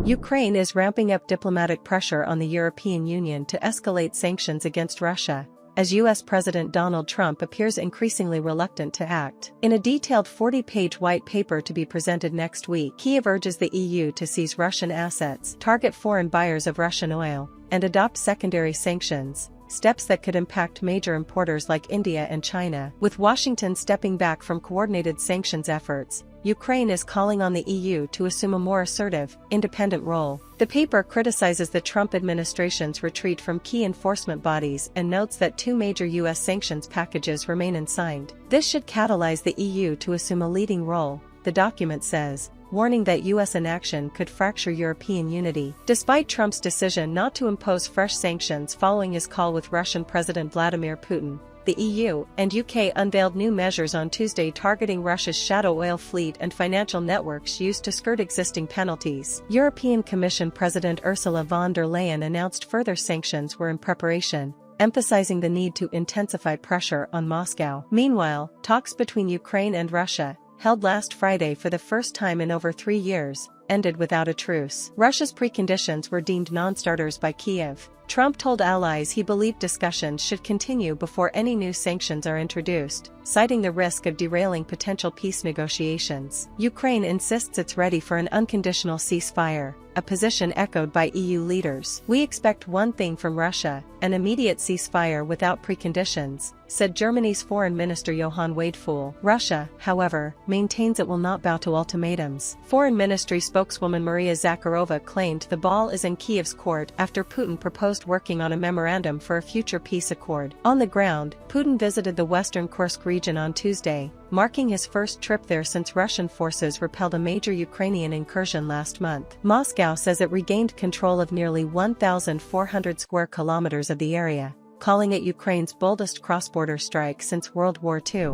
Ukraine is ramping up diplomatic pressure on the European Union to escalate sanctions against Russia, as U.S. President Donald Trump appears increasingly reluctant to act. In a detailed 40-page white paper to be presented next week, Kyiv urges the EU to seize Russian assets, target foreign buyers of Russian oil, and adopt secondary sanctions, steps that could impact major importers like India and China. With Washington stepping back from coordinated sanctions efforts, Ukraine is calling on the EU to assume a more assertive, independent role. The paper criticizes the Trump administration's retreat from key enforcement bodies and notes that 2 major U.S. sanctions packages remain unsigned. This should catalyze the EU to assume a leading role, the document says, warning that U.S. inaction could fracture European unity. Despite Trump's decision not to impose fresh sanctions following his call with Russian President Vladimir Putin, the EU and UK unveiled new measures on Tuesday targeting Russia's shadow oil fleet and financial networks used to skirt existing penalties. European Commission President Ursula von der Leyen announced further sanctions were in preparation, emphasizing the need to intensify pressure on Moscow. Meanwhile, talks between Ukraine and Russia, held last Friday for the first time in over 3 years, ended without a truce. Russia's preconditions were deemed non-starters by Kyiv. Trump told allies he believed discussions should continue before any new sanctions are introduced, citing the risk of derailing potential peace negotiations. Ukraine insists it's ready for an unconditional ceasefire, a position echoed by EU leaders. "We expect one thing from Russia, an immediate ceasefire without preconditions," said Germany's Foreign Minister Johann Wadefuhl. Russia, however, maintains it will not bow to ultimatums. Foreign Ministry spokeswoman Maria Zakharova claimed the ball is in Kyiv's court after Putin proposed working on a memorandum for a future peace accord. On the ground, Putin visited the western Kursk region on Tuesday, marking his first trip there since Russian forces repelled a major Ukrainian incursion last month. Moscow says it regained control of nearly 1,400 square kilometers of the area, calling it Ukraine's boldest cross-border strike since World War II.